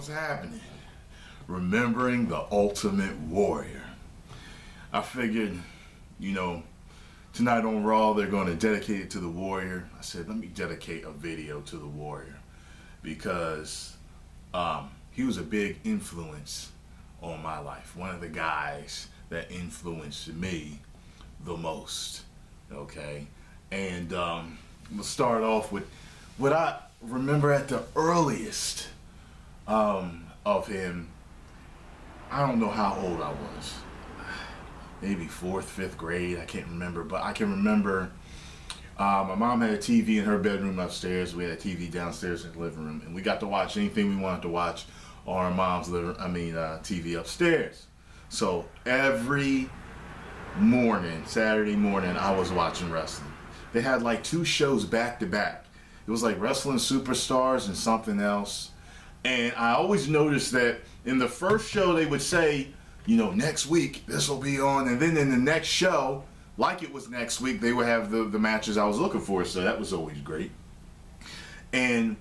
What's happening? Remembering the Ultimate Warrior. I figured, tonight on Raw they're going to dedicate it to the Warrior. I said, let me dedicate a video to the Warrior because he was a big influence on my life. One of the guys that influenced me the most. Okay, and we'll start off with what I remember at the earliest of him. I don't know how old I was, maybe 4th, 5th grade, I can't remember, but I can remember my mom had a TV in her bedroom upstairs. We had a TV downstairs in the living room, and we got to watch anything we wanted to watch on our mom's TV upstairs. So every morning, Saturday morning, I was watching wrestling. They had like 2 shows back to back. It was like Wrestling Superstars and something else. And I always noticed that in the first show they would say, next week this will be on, and then in the next show, like it was next week, they would have the matches I was looking for. So that was always great. And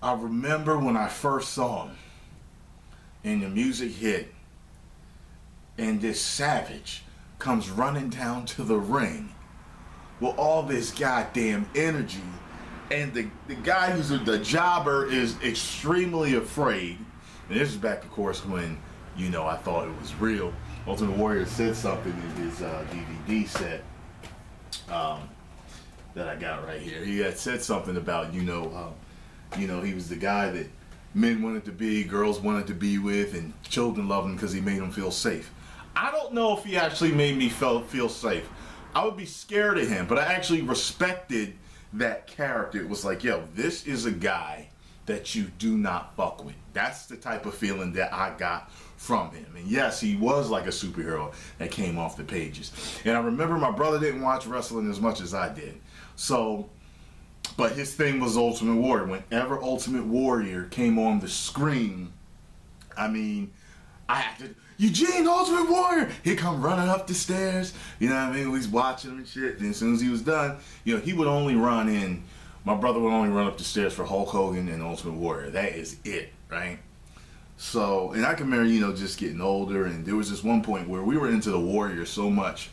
I remember when I first saw him and the music hit and this Savage comes running down to the ring with all this goddamn energy, and the guy who's the jobber is extremely afraid. And this is back, of course, when I thought it was real. Ultimate Warrior said something in his DVD set that I got right here. He had said something about he was the guy that men wanted to be, girls wanted to be with, and children loved him because he made them feel safe. I don't know if he actually made me feel safe. I would be scared of him, but I actually respected that character. It was like, yo, this is a guy that you do not fuck with. That's the type of feeling that I got from him. And yes, he was like a superhero that came off the pages. And I remember my brother didn't watch wrestling as much as I did. So, but his thing was Ultimate Warrior. Whenever Ultimate Warrior came on the screen, I acted, Eugene, Ultimate Warrior! He'd come running up the stairs, he's watching him and shit. And as soon as he was done, he would only run in, my brother would only run up the stairs for Hulk Hogan and Ultimate Warrior. That is it, right? So, and I can remember, just getting older, and there was this one point where we were into the Warrior so much.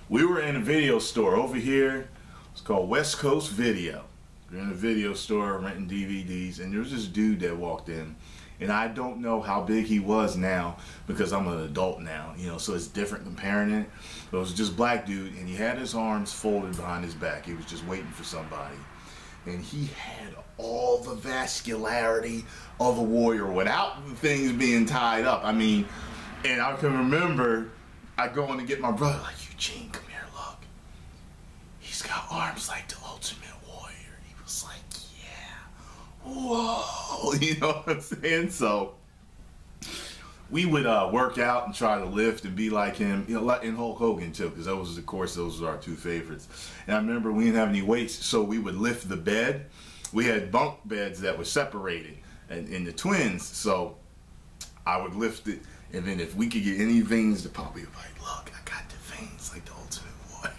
We were in a video store over here. It's called West Coast Video. We were in a video store renting DVDs, and there was this dude that walked in. And I don't know how big he was now because I'm an adult now, so it's different comparing it. But it was just black dude, and he had his arms folded behind his back. He was just waiting for somebody. And he had all the vascularity of a warrior without the things being tied up. And I can remember I going to get my brother, like, Eugene, come here, look. He's got arms like the Ultimate Warrior. He was like, whoa, you know what I'm saying? So we would work out and try to lift and be like him, and Hulk Hogan too, because those were our 2 favorites. And I remember we didn't have any weights, so we would lift the bed. We had bunk beds that were separated in the twins, so I would lift it, and then if we could get any veins to pop, we would be like, look, I got the veins like the Ultimate Warrior.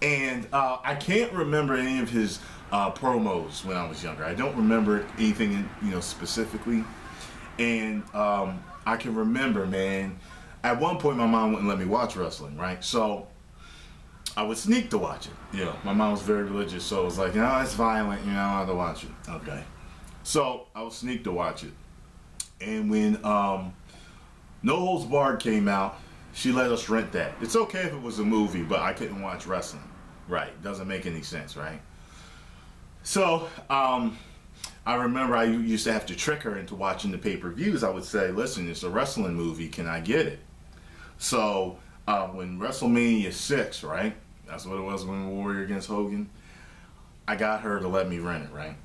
And I can't remember any of his promos when I was younger. I don't remember anything, specifically. And I can remember, man, at one point my mom wouldn't let me watch wrestling, right? So I would sneak to watch it. My mom was very religious, so it was like, it's violent, I don't have to watch it. Okay. So I would sneak to watch it. And when No Holds Barred came out, she let us rent that. It's okay if it was a movie, but I couldn't watch wrestling. Right. Doesn't make any sense, right? So, I remember I used to have to trick her into watching the pay-per-views. I would say, listen, it's a wrestling movie, can I get it? So, when WrestleMania VI, right? That's what it was when Warrior against Hogan. I got her to let me rent it, right?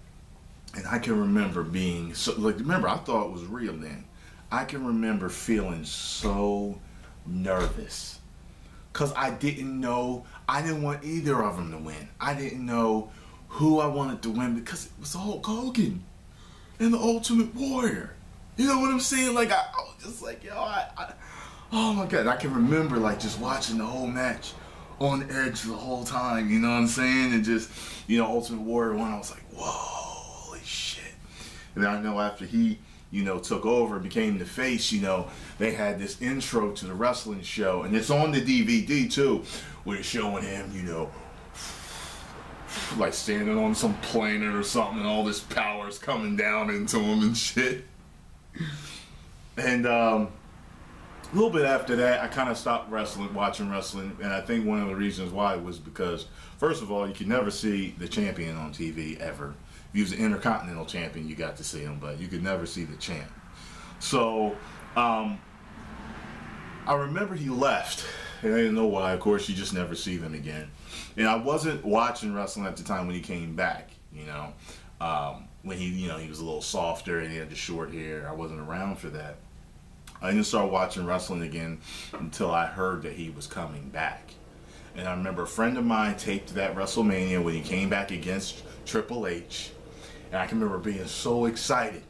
And I can remember being, remember, I thought it was real then. I can remember feeling so nervous. Because I didn't know, I didn't want either of them to win. I didn't know who I wanted to win because it was Hulk Hogan and the Ultimate Warrior. You know what I'm saying? Like, I was just like, oh my God. I can remember, just watching the whole match on edge the whole time, you know what I'm saying? And just, Ultimate Warrior won, I was like, whoa, holy shit. And I know after he, you know, took over and became the face, you know, they had this intro to the wrestling show, and it's on the DVD too, where it's showing him, you know, like standing on some planet or something, and all this power is coming down into him and shit. And a little bit after that, I kind of stopped watching wrestling, and I think one of the reasons why was because, first of all, you could never see the champion on TV ever. If he was an Intercontinental Champion, you got to see him, but you could never see the champ. So, I remember he left, and I didn't know why. Of course, you just never see them again. And I wasn't watching wrestling at the time when he came back, you know. When he, you know, he was a little softer and he had the short hair. I wasn't around for that. I didn't start watching wrestling again until I heard that he was coming back. And I remember a friend of mine taped that WrestleMania when he came back against Triple H. And I can remember being so excited.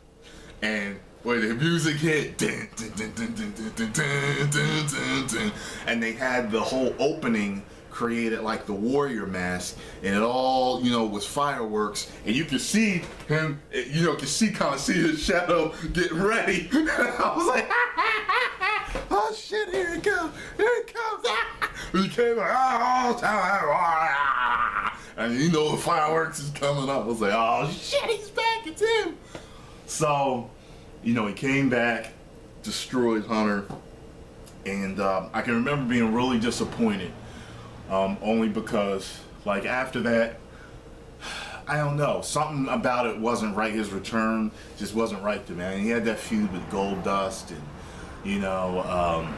And when the music hit, dun, dun, dun, dun, dun, dun, dun, dun, dun, dun, and they had the whole opening created like the warrior mask, and it all, you know, was fireworks, and you could see him, you know, kind of see his shadow getting ready. I was like, oh shit, here it comes, he came like, and you know the fireworks is coming up. I was like, oh shit, he's back, it's him. So, you know, he came back, destroyed Hunter, and I can remember being really disappointed. Only because, like, after that, I don't know, something about it wasn't right. His return just wasn't right to me. And he had that feud with Goldust, and, you know,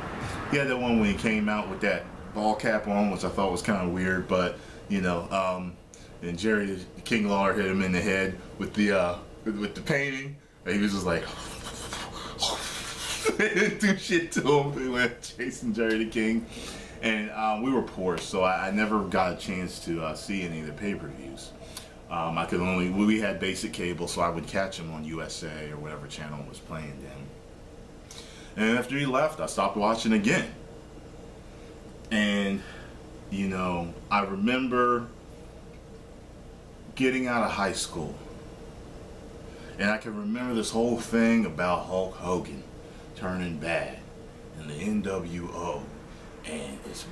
he had that one when he came out with that ball cap on, which I thought was kind of weird, but, you know, and Jerry King Lawler hit him in the head with the painting, and he was just like, they didn't do shit to him. They went chasing Jerry the King. And we were poor, so I never got a chance to see any of the pay-per-views. We had basic cable, so I would catch them on USA or whatever channel was playing them. And after he left, I stopped watching again. And, you know, I remember getting out of high school. And I can remember this whole thing about Hulk Hogan turning bad and the NWO. And it's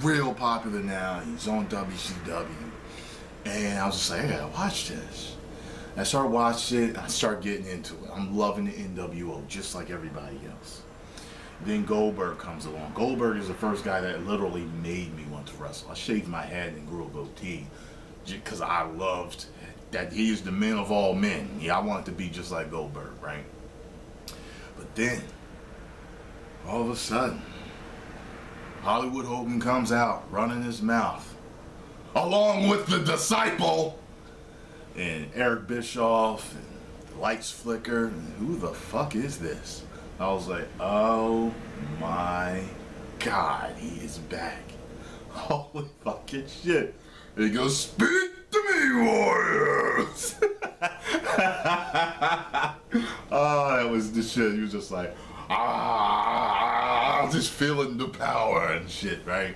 real popular now. He's on WCW. And I was just like, I gotta watch this. And I started watching it. I started getting into it. I'm loving the NWO just like everybody else. Then Goldberg comes along. Goldberg is the first guy that literally made me want to wrestle. I shaved my head and grew a goatee because I loved that he is the man of all men. Yeah, I wanted to be just like Goldberg, right? But then, all of a sudden, Hollywood Hogan comes out running his mouth along with the Disciple and Eric Bischoff, and the lights flicker, and who the fuck is this? I was like, oh my god, he is back. Holy fucking shit. And he goes, speak to me, warriors. Oh, that was the shit. He was just like, just feeling the power and shit, right?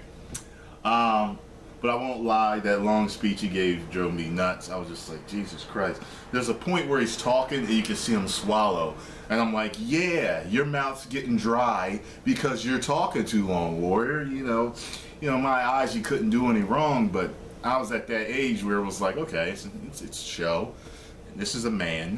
But I won't lie, that long speech he gave drove me nuts. I was just like, Jesus Christ. There's a point where he's talking and you can see him swallow. And I'm like, yeah, your mouth's getting dry because you're talking too long, warrior. You know, in my eyes, you couldn't do any wrong, but I was at that age where it was like, okay, it's a show. And this is a man.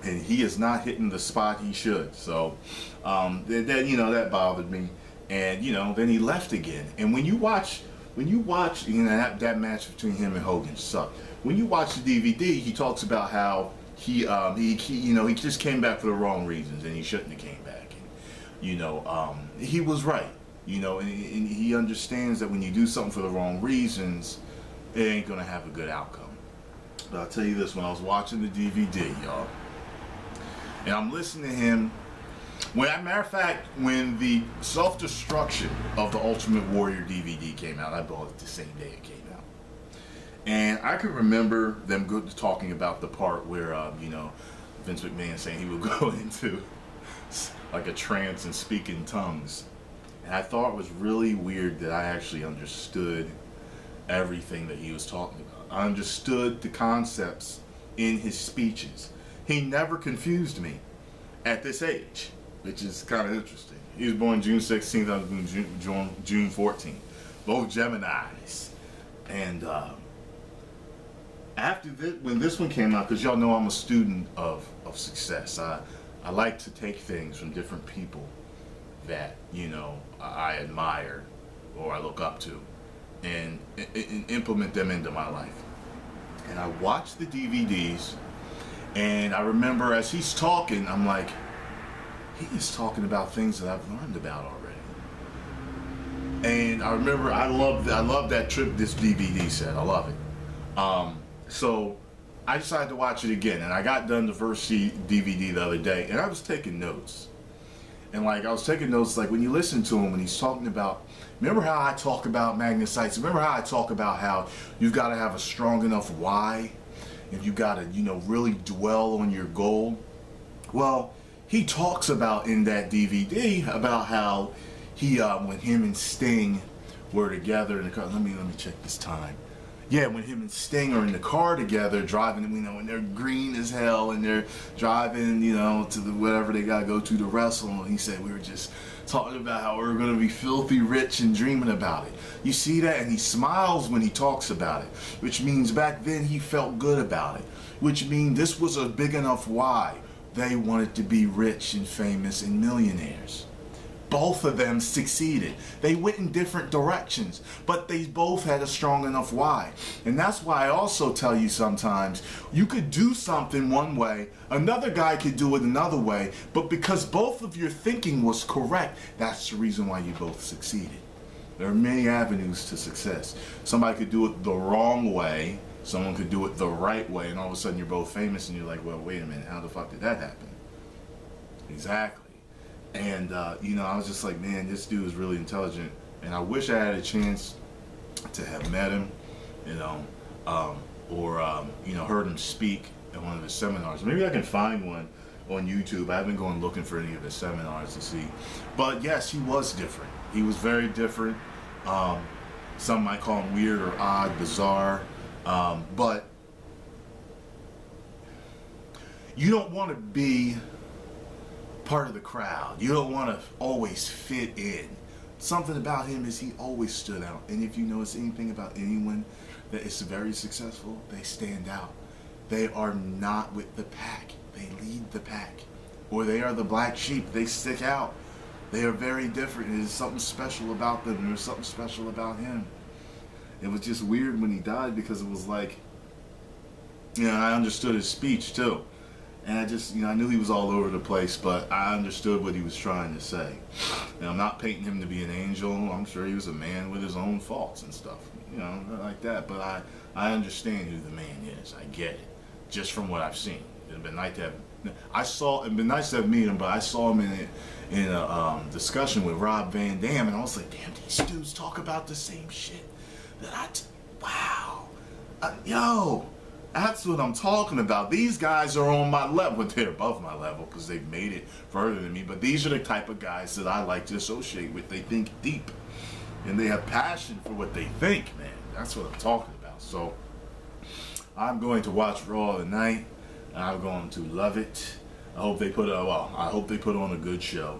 And he is not hitting the spot he should. So, that bothered me. And, then he left again. And when you watch, that match between him and Hogan sucked. When you watch the DVD, he talks about how he just came back for the wrong reasons and he shouldn't have came back. And, he was right. And he understands that when you do something for the wrong reasons, it ain't gonna have a good outcome. But I'll tell you this, when I was watching the DVD, y'all, and I'm listening to him, matter of fact, when the Self-Destruction of the Ultimate Warrior DVD came out, I bought it the same day it came out. And I could remember them talking about the part where, Vince McMahon saying he would go into like a trance and speak in tongues. And I thought it was really weird that I actually understood everything that he was talking about. I understood the concepts in his speeches. he never confused me at this age, which is kind of interesting. He was born June 16th, I was born June 14th. Both Geminis. And after this, when this one came out, because y'all know I'm a student of success, I like to take things from different people that, you know, I admire or I look up to and implement them into my life. And I watched the DVDs, and I remember as he's talking, I'm like, he is talking about things that I've learned about already. And I remember I love that trip, this DVD set. I love it. So I decided to watch it again, and I got done the first DVD the other day, and I was taking notes. And like I was taking notes, like when you listen to him when he's talking about, remember how I talk about Magnus? Remember how I talk about how you've got to have a strong enough why, and you got to, you know, really dwell on your goal. Well, he talks about in that DVD about how he when him and Sting were together in the car. Let me check this time. Yeah, when him and Sting are in the car together driving, you know, and they're green as hell and they're driving, you know, to the whatever they gotta go to wrestle. And he said we were just talking about how we were gonna be filthy rich and dreaming about it. You see that? And he smiles when he talks about it, which means back then he felt good about it, which means this was a big enough why. They wanted to be rich and famous and millionaires. Both of them succeeded. They went in different directions, but they both had a strong enough why. And that's why I also tell you sometimes you could do something one way, another guy could do it another way, but because both of your thinking was correct, that's the reason why you both succeeded. There are many avenues to success. Somebody could do it the wrong way, someone could do it the right way, and all of a sudden you're both famous and you're like, well, wait a minute, how the fuck did that happen? Exactly. And, you know, I was just like, man, this dude is really intelligent. And I wish I had a chance to have met him, you know, or, you know, heard him speak at one of his seminars. Maybe I can find one on YouTube. I haven't gone looking for any of his seminars to see. But, yes, he was different. He was very different. Some might call him weird or odd, bizarre. But you don't want to be part of the crowd. You don't want to always fit in. Something about him is he always stood out. And if you notice anything about anyone that is very successful, they stand out. They are not with the pack. They lead the pack. Or they are the black sheep. They stick out. They are very different. There's something special about them. There's something special about him. It was just weird when he died because it was like, you know, I understood his speech too. And I just, you know, I knew he was all over the place, but I understood what he was trying to say. And I'm not painting him to be an angel. I'm sure he was a man with his own faults and stuff, you know, like that. But I understand who the man is. I get it, just from what I've seen. It'd been nice to have. It'd been nice to have met him, but I saw him in a discussion with Rob Van Dam, and I was like, damn, these dudes talk about the same shit wow, yo. That's what I'm talking about. These guys are on my level. They're above my level because they've made it further than me. But these are the type of guys that I like to associate with. They think deep. And they have passion for what they think, man. That's what I'm talking about. So I'm going to watch Raw tonight. I'm going to love it. I hope they put on a good show.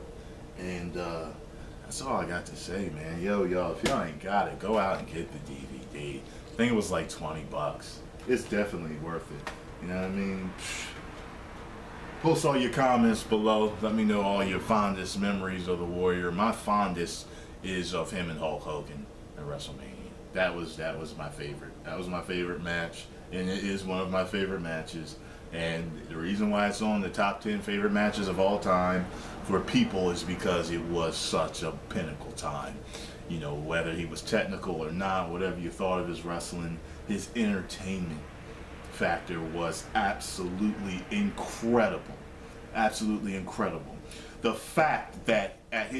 And that's all I got to say, man. Yo, if y'all ain't got it, go out and get the DVD. I think it was like $20. It's definitely worth it. You know what I mean? Post all your comments below. Let me know all your fondest memories of the Warrior. My fondest is of him and Hulk Hogan at WrestleMania. That was my favorite. That was my favorite match, and it is one of my favorite matches. And the reason why it's on the top 10 favorite matches of all time for people is because it was such a pinnacle time. You know, whether he was technical or not, whatever you thought of his wrestling, his entertainment factor was absolutely incredible. Absolutely incredible. The fact that at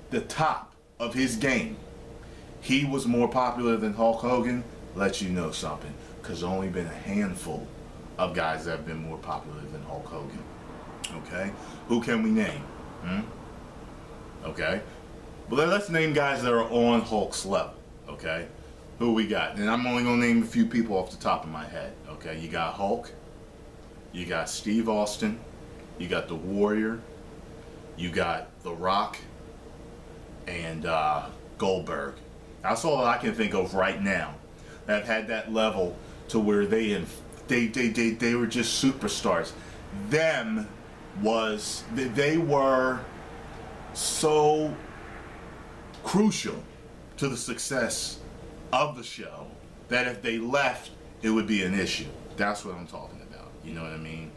the top of his game, he was more popular than Hulk Hogan lets you know something. Because there's only been a handful of guys that have been more popular than Hulk Hogan. Okay? Who can we name? Okay? But let's name guys that are on Hulk's level. Okay? Who we got? And I'm only going to name a few people off the top of my head. Okay? You got Hulk. You got Steve Austin, you got The Warrior, you got The Rock, and Goldberg. That's all I can think of right now that had that level to where they were just superstars. They were so crucial to the success of the show that if they left, it would be an issue. That's what I'm talking about. You know what I mean?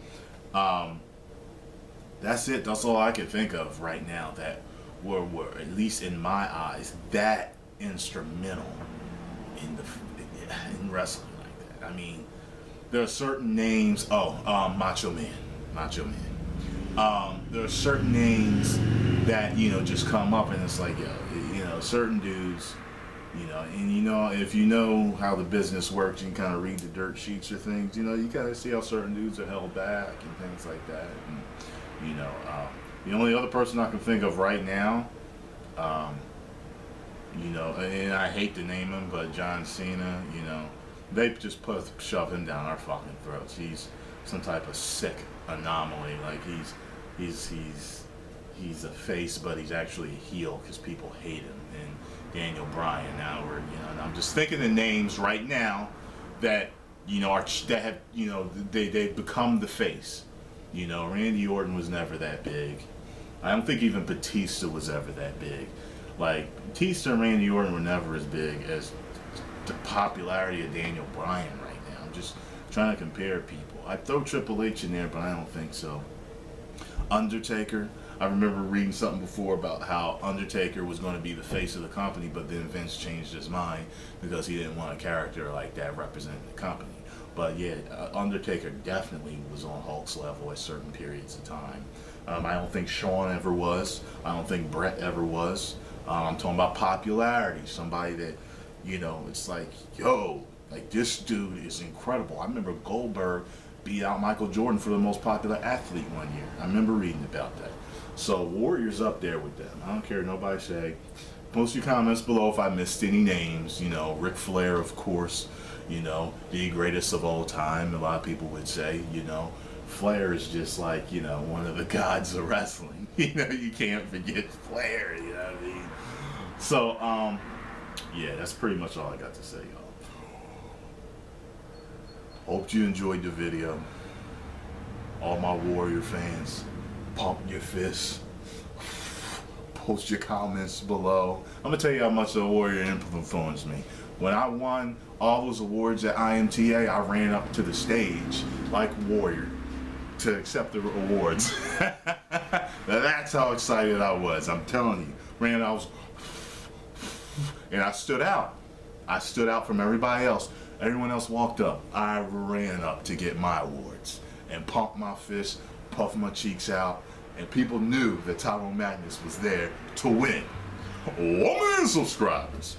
That's it. That's all I can think of right now that were at least in my eyes, that instrumental in wrestling like that. I mean, there are certain names. Macho Man. There are certain names that just come up, and it's like, certain dudes, and if you know how the business works, you can kind of read the dirt sheets or things. You kind of see how certain dudes are held back and things like that. And, the only other person I can think of right now, and I hate to name him, but John Cena, they just shove him down our fucking throats. He's some type of sick anomaly. Like he's a face, but he's actually a heel because people hate him. And Daniel Bryan. Now and I'm just thinking of names right now that they've become the face. Randy Orton was never that big. I don't think even Batista was ever that big. Like, Batista and Randy Orton were never as big as the popularity of Daniel Bryan right now. I'm just trying to compare people. I'd throw Triple H in there, but I don't think so. Undertaker. I remember reading something before about how Undertaker was going to be the face of the company, but then Vince changed his mind because he didn't want a character like that representing the company. But yeah, Undertaker definitely was on Hulk's level at certain periods of time. I don't think Shawn ever was. I don't think Brett ever was. I'm talking about popularity. Somebody that, it's like, like this dude is incredible. I remember Goldberg beat out Michael Jordan for the most popular athlete one year. I remember reading about that. So Warrior's up there with them. I don't care what nobody say. Post your comments below if I missed any names. Ric Flair, of course. The greatest of all time, a lot of people would say. Flair is just like, one of the gods of wrestling. You can't forget Flair, you know what I mean? So, yeah, that's pretty much all I got to say, y'all. Hope you enjoyed the video. All my Warrior fans, pump your fists. Post your comments below. I'm going to tell you how much the Warrior influenced me. When I won all those awards at IMTA, I ran up to the stage like Warrior to accept the awards. That's how excited I was. I'm telling you. And I stood out. I stood out from everybody else. Everyone else walked up. I ran up to get my awards and pumped my fist, puffed my cheeks out, and people knew that Tyrone Magnus was there to win. 1 million subscribers.